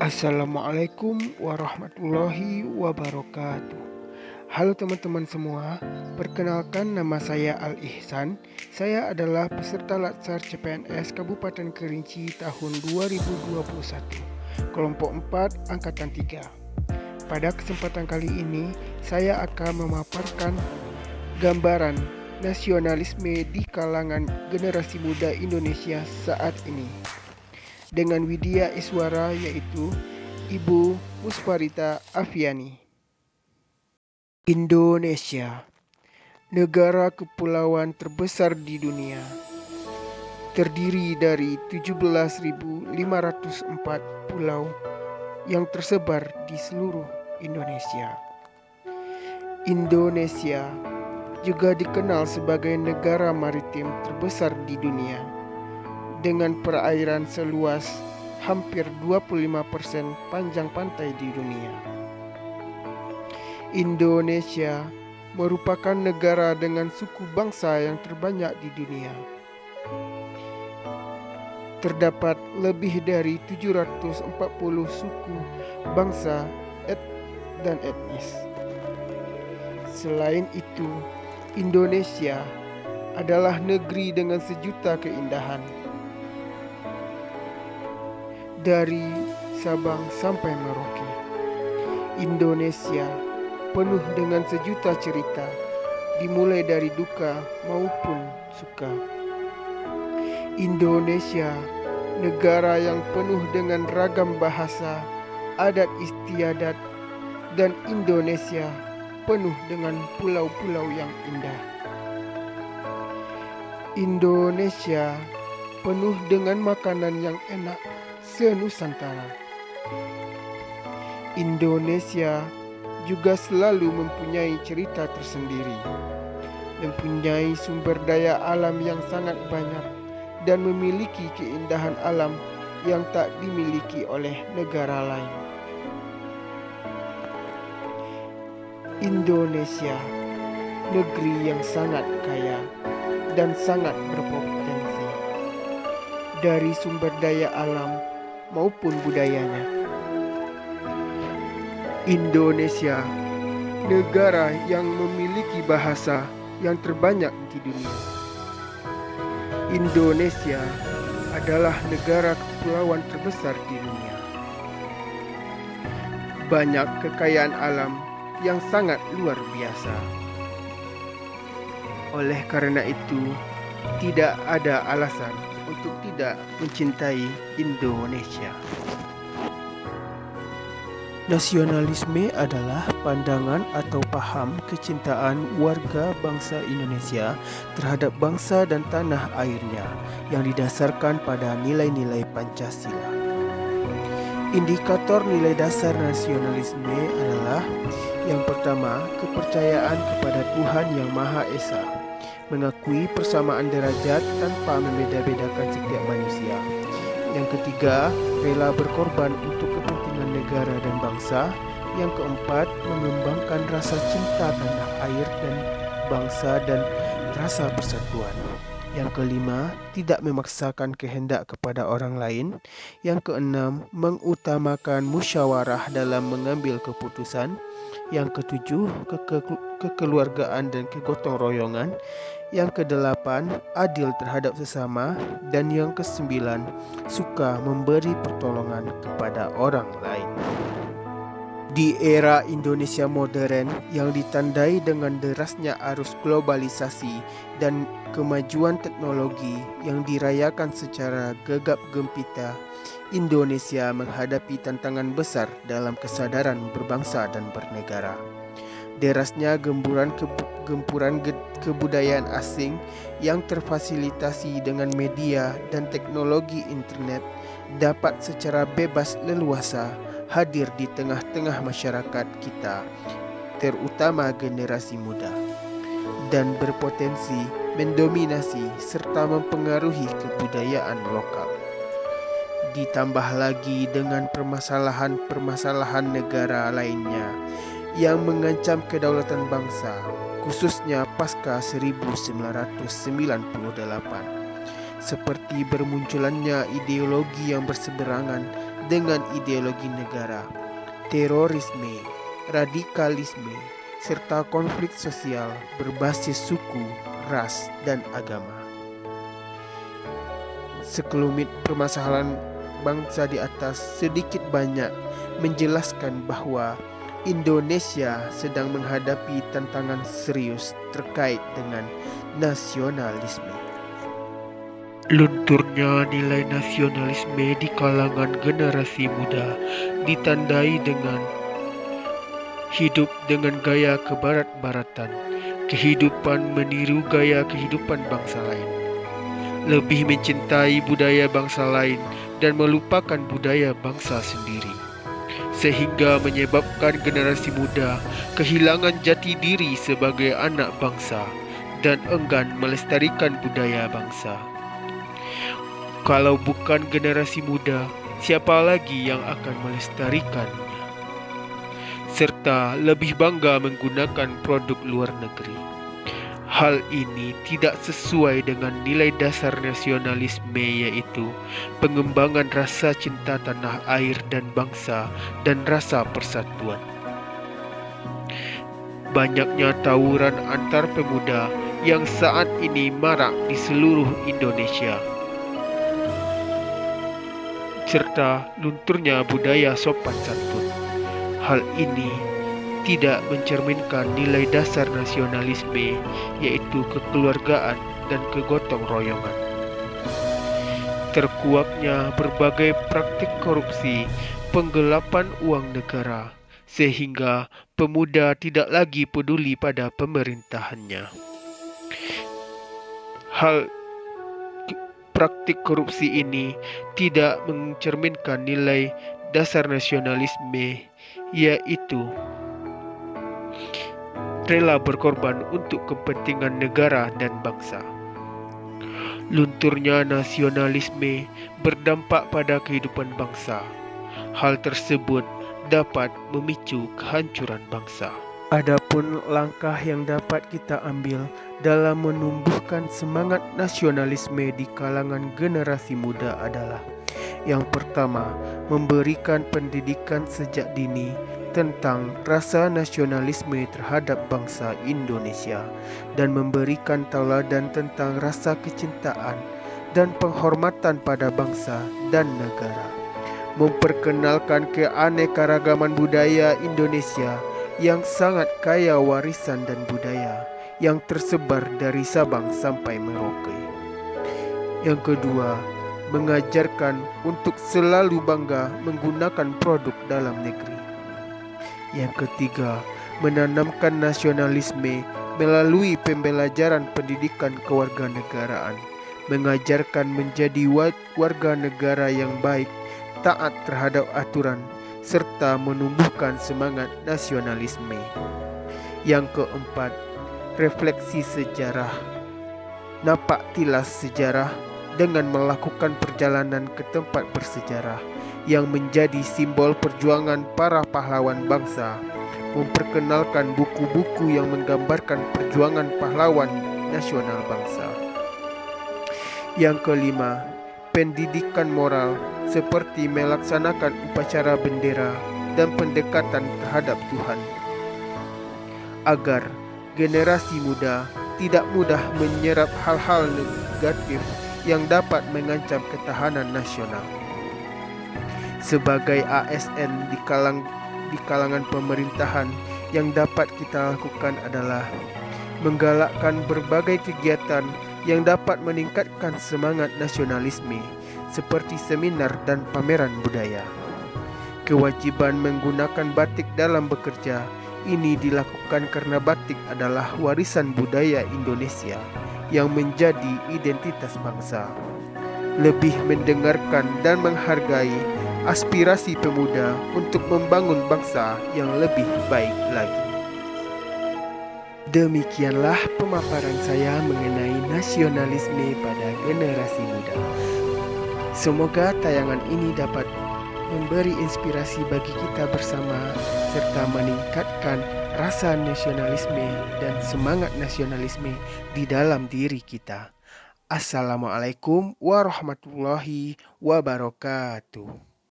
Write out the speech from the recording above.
Assalamualaikum warahmatullahi wabarakatuh. Halo teman-teman semua, perkenalkan nama saya Al-Ihsan. Saya adalah peserta Latsar CPNS Kabupaten Kerinci tahun 2021, kelompok 4 angkatan 3. Pada kesempatan kali ini, saya akan memaparkan gambaran nasionalisme di kalangan generasi muda Indonesia saat ini dengan Widya Iswara, yaitu Ibu Musfarita Afiani. Indonesia, negara kepulauan terbesar di dunia, terdiri dari 17.504 pulau yang tersebar di seluruh Indonesia. Indonesia juga dikenal sebagai negara maritim terbesar di dunia, dengan perairan seluas hampir 25% panjang pantai di dunia. Indonesia merupakan negara dengan suku bangsa yang terbanyak di dunia. Terdapat lebih dari 740 suku bangsa dan etnis. Selain itu, Indonesia adalah negeri dengan sejuta keindahan. Dari Sabang sampai Merauke, Indonesia penuh dengan sejuta cerita, dimulai dari duka maupun suka. Indonesia, negara yang penuh dengan ragam bahasa, adat istiadat, dan Indonesia penuh dengan pulau-pulau yang indah. Indonesia penuh dengan makanan yang enak se-Nusantara. Indonesia juga selalu mempunyai cerita tersendiri, mempunyai sumber daya alam yang sangat banyak, dan memiliki keindahan alam yang tak dimiliki oleh negara lain. Indonesia, negeri yang sangat kaya dan sangat berpotensi dari sumber daya alam maupun budayanya. Indonesia, negara yang memiliki bahasa yang terbanyak di dunia. Indonesia adalah negara kepulauan terbesar di dunia. Banyak kekayaan alam yang sangat luar biasa. Oleh karena itu, tidak ada alasan untuk tidak mencintai Indonesia. Nasionalisme adalah pandangan atau paham kecintaan warga bangsa Indonesia terhadap bangsa dan tanah airnya yang didasarkan pada nilai-nilai Pancasila. Indikator nilai dasar nasionalisme adalah: yang pertama, kepercayaan kepada Tuhan Yang Maha Esa, mengakui persamaan derajat tanpa membeda-bedakan setiap manusia. Yang ketiga, rela berkorban untuk kepentingan negara dan bangsa. Yang keempat, mengembangkan rasa cinta tanah air dan bangsa dan rasa persatuan. Yang kelima, tidak memaksakan kehendak kepada orang lain. Yang keenam, mengutamakan musyawarah dalam mengambil keputusan. Yang ketujuh, kekeluargaan dan kegotong royongan. Yang kedelapan, adil terhadap sesama. Dan yang kesembilan, suka memberi pertolongan kepada orang lain. Di era Indonesia modern yang ditandai dengan derasnya arus globalisasi dan kemajuan teknologi yang dirayakan secara gegap gempita, Indonesia menghadapi tantangan besar dalam kesadaran berbangsa dan bernegara. Derasnya gempuran kebudayaan asing yang terfasilitasi dengan media dan teknologi internet dapat secara bebas leluasa hadir di tengah-tengah masyarakat kita, terutama generasi muda, dan berpotensi mendominasi serta mempengaruhi kebudayaan lokal. Ditambah lagi dengan permasalahan negara lainnya yang mengancam kedaulatan bangsa, khususnya pasca 1998, seperti bermunculannya ideologi yang berseberangan dengan ideologi negara, terorisme, radikalisme, serta konflik sosial berbasis suku, ras, dan agama. Sekelumit permasalahan bangsa di atas sedikit banyak menjelaskan bahwa Indonesia sedang menghadapi tantangan serius terkait dengan nasionalisme. Lunturnya nilai nasionalisme di kalangan generasi muda ditandai dengan hidup dengan gaya kebarat-baratan, kehidupan meniru gaya kehidupan bangsa lain, lebih mencintai budaya bangsa lain dan melupakan budaya bangsa sendiri, sehingga menyebabkan generasi muda kehilangan jati diri sebagai anak bangsa dan enggan melestarikan budaya bangsa. Kalau bukan generasi muda, siapa lagi yang akan melestarikannya? Serta lebih bangga menggunakan produk luar negeri. Hal ini tidak sesuai dengan nilai dasar nasionalisme, yaitu pengembangan rasa cinta tanah air dan bangsa dan rasa persatuan. Banyaknya tawuran antar pemuda yang saat ini marak di seluruh Indonesia, serta lunturnya budaya sopan santun. Hal ini tidak mencerminkan nilai dasar nasionalisme, yaitu kekeluargaan dan kegotong royongan. Terkuaknya berbagai praktik korupsi, penggelapan uang negara, sehingga pemuda tidak lagi peduli pada pemerintahannya. Praktik korupsi ini tidak mencerminkan nilai dasar nasionalisme, yaitu rela berkorban untuk kepentingan negara dan bangsa. Lunturnya nasionalisme berdampak pada kehidupan bangsa. Hal tersebut dapat memicu kehancuran bangsa. Adapun langkah yang dapat kita ambil dalam menumbuhkan semangat nasionalisme di kalangan generasi muda adalah: yang pertama, memberikan pendidikan sejak dini tentang rasa nasionalisme terhadap bangsa Indonesia dan memberikan tauladan tentang rasa kecintaan dan penghormatan pada bangsa dan negara. Memperkenalkan keanekaragaman budaya Indonesia yang sangat kaya warisan dan budaya yang tersebar dari Sabang sampai Merauke. Yang kedua, mengajarkan untuk selalu bangga menggunakan produk dalam negeri. Yang ketiga, menanamkan nasionalisme melalui pembelajaran pendidikan kewarganegaraan, mengajarkan menjadi warga negara yang baik, taat terhadap aturan, serta menumbuhkan semangat nasionalisme. Yang keempat, refleksi sejarah. Napak tilas sejarah dengan melakukan perjalanan ke tempat bersejarah yang menjadi simbol perjuangan para pahlawan bangsa, memperkenalkan buku-buku yang menggambarkan perjuangan pahlawan nasional bangsa. Yang kelima, pendidikan moral seperti melaksanakan upacara bendera dan pendekatan terhadap Tuhan, agar generasi muda tidak mudah menyerap hal-hal negatif yang dapat mengancam ketahanan nasional. Sebagai ASN di kalangan pemerintahan, yang dapat kita lakukan adalah menggalakkan berbagai kegiatan yang dapat meningkatkan semangat nasionalisme, seperti seminar dan pameran budaya. Kewajiban menggunakan batik dalam bekerja ini dilakukan karena batik adalah warisan budaya Indonesia yang menjadi identitas bangsa. Lebih mendengarkan dan menghargai aspirasi pemuda untuk membangun bangsa yang lebih baik lagi. Demikianlah pemaparan saya mengenai nasionalisme pada generasi muda. Semoga tayangan ini dapat memberi inspirasi bagi kita bersama, serta meningkatkan rasa nasionalisme dan semangat nasionalisme di dalam diri kita. Assalamualaikum warahmatullahi wabarakatuh.